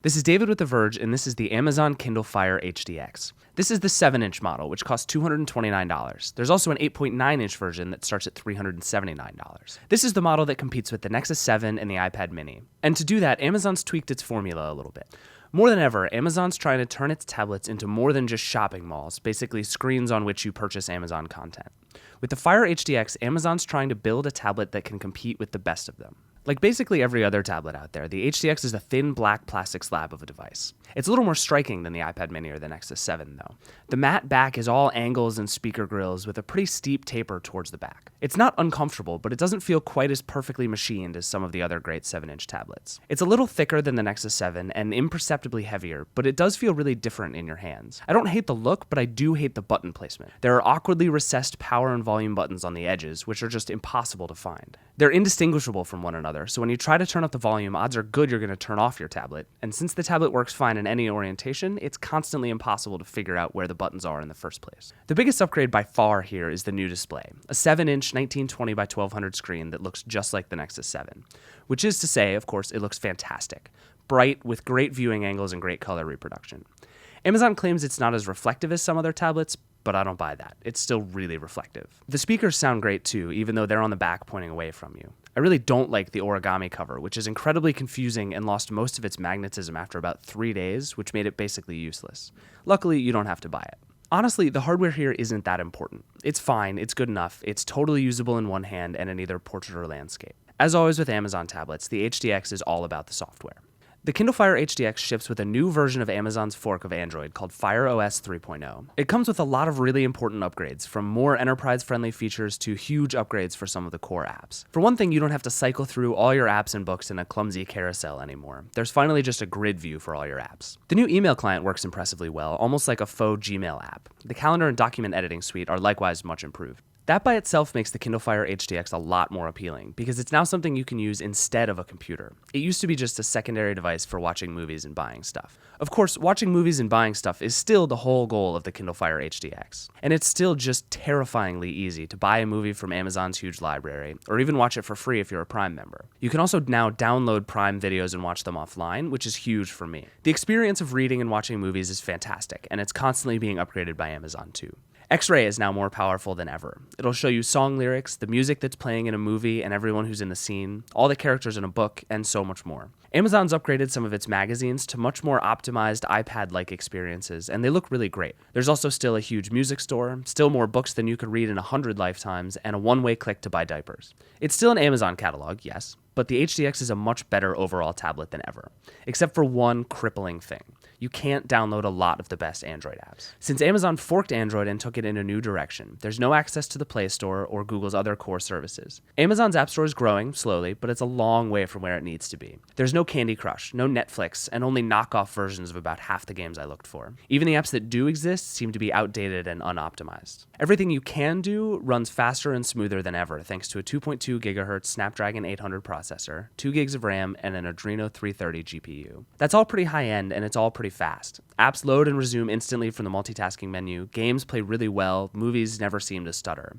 This is David with The Verge, and this is the Amazon Kindle Fire HDX. This is the 7-inch model, which costs $229. There's also an 8.9-inch version that starts at $379. This is the model that competes with the Nexus 7 and the iPad mini. And to do that, Amazon's tweaked its formula a little bit. More than ever, Amazon's trying to turn its tablets into more than just shopping malls, basically screens on which you purchase Amazon content. With the Fire HDX, Amazon's trying to build a tablet that can compete with the best of them. Like basically every other tablet out there, the HDX is a thin black plastic slab of a device. It's a little more striking than the iPad mini or the Nexus 7 though. The matte back is all angles and speaker grills with a pretty steep taper towards the back. It's not uncomfortable, but it doesn't feel quite as perfectly machined as some of the other great 7-inch tablets. It's a little thicker than the Nexus 7 and imperceptibly heavier, but it does feel really different in your hands. I don't hate the look, but I do hate the button placement. There are awkwardly recessed power and volume buttons on the edges, which are just impossible to find. They're indistinguishable from one another, so when you try to turn up the volume, odds are good you're going to turn off your tablet. And since the tablet works fine in any orientation, it's constantly impossible to figure out where the buttons are in the first place. The biggest upgrade by far here is the new display, a 7-inch 1920 by 1200 screen that looks just like the Nexus 7, which is to say, of course, it looks fantastic. Bright, with great viewing angles and great color reproduction. Amazon claims it's not as reflective as some other tablets, but I don't buy that. It's still really reflective. The speakers sound great too, even though they're on the back pointing away from you. I really don't like the origami cover, which is incredibly confusing and lost most of its magnetism after about 3 days, which made it basically useless. Luckily, you don't have to buy it. Honestly, the hardware here isn't that important. It's fine, it's good enough, it's totally usable in one hand and in either portrait or landscape. As always with Amazon tablets, the HDX is all about the software. The Kindle Fire HDX ships with a new version of Amazon's fork of Android called Fire OS 3.0. It comes with a lot of really important upgrades, from more enterprise-friendly features to huge upgrades for some of the core apps. For one thing, you don't have to cycle through all your apps and books in a clumsy carousel anymore. There's finally just a grid view for all your apps. The new email client works impressively well, almost like a faux Gmail app. The calendar and document editing suite are likewise much improved. That by itself makes the Kindle Fire HDX a lot more appealing, because it's now something you can use instead of a computer. It used to be just a secondary device for watching movies and buying stuff. Of course, watching movies and buying stuff is still the whole goal of the Kindle Fire HDX. And it's still just terrifyingly easy to buy a movie from Amazon's huge library, or even watch it for free if you're a Prime member. You can also now download Prime videos and watch them offline, which is huge for me. The experience of reading and watching movies is fantastic, and it's constantly being upgraded by Amazon too. X-Ray is now more powerful than ever. It'll show you song lyrics, the music that's playing in a movie and everyone who's in the scene, all the characters in a book, and so much more. Amazon's upgraded some of its magazines to much more optimized iPad-like experiences, and they look really great. There's also still a huge music store, still more books than you could read in 100 lifetimes, and a one-way click to buy diapers. It's still an Amazon catalog, yes, but the HDX is a much better overall tablet than ever, except for one crippling thing. You can't download a lot of the best Android apps. Since Amazon forked Android and took it in a new direction, there's no access to the Play Store or Google's other core services. Amazon's App Store is growing slowly, but it's a long way from where it needs to be. There's no Candy Crush, no Netflix, and only knockoff versions of about half the games I looked for. Even the apps that do exist seem to be outdated and unoptimized. Everything you can do runs faster and smoother than ever thanks to a 2.2 GHz Snapdragon 800 processor, 2 gigs of RAM, and an Adreno 330 GPU. That's all pretty high-end, and it's all pretty fast. Apps load and resume instantly from the multitasking menu, games play really well, movies never seem to stutter.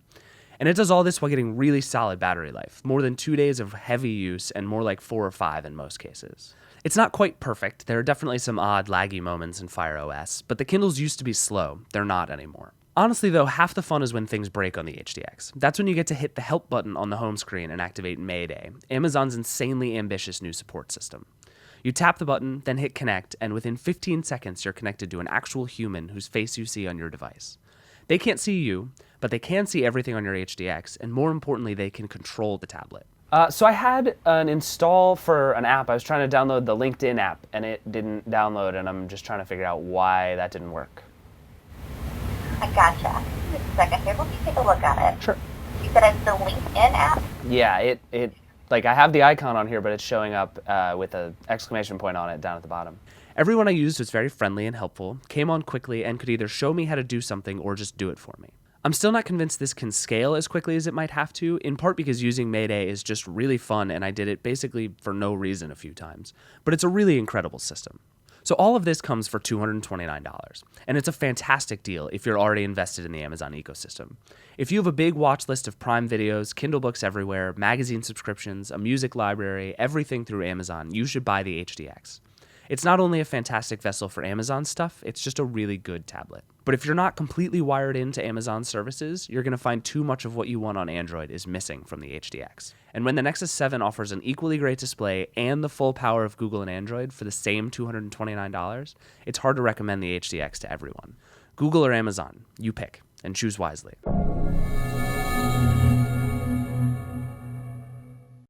And it does all this while getting really solid battery life, more than 2 days of heavy use and more like 4 or 5 in most cases. It's not quite perfect, there are definitely some odd laggy moments in Fire OS, but the Kindles used to be slow, they're not anymore. Honestly though, half the fun is when things break on the HDX. That's when you get to hit the help button on the home screen and activate Mayday, Amazon's insanely ambitious new support system. You tap the button, then hit connect, and within 15 seconds you're connected to an actual human whose face you see on your device. They can't see you, but they can see everything on your HDX, and more importantly, they can control the tablet. So I had an install for an app. I was trying to download the LinkedIn app, and it didn't download, and I'm just trying to figure out why that didn't work. I gotcha. Just a second here. Let me take a look at it. Sure. You said it's the LinkedIn app? Yeah, like I have the icon on here, but it's showing up with an exclamation point on it down at the bottom. Everyone I used was very friendly and helpful, came on quickly, and could either show me how to do something or just do it for me. I'm still not convinced this can scale as quickly as it might have to, in part because using Mayday is just really fun and I did it basically for no reason a few times. But it's a really incredible system. So all of this comes for $229, and it's a fantastic deal if you're already invested in the Amazon ecosystem. If you have a big watch list of Prime videos, Kindle books everywhere, magazine subscriptions, a music library, everything through Amazon, you should buy the HDX. It's not only a fantastic vessel for Amazon stuff, it's just a really good tablet. But if you're not completely wired into Amazon services, you're going to find too much of what you want on Android is missing from the HDX. And when the Nexus 7 offers an equally great display and the full power of Google and Android for the same $229, it's hard to recommend the HDX to everyone. Google or Amazon, you pick, and choose wisely.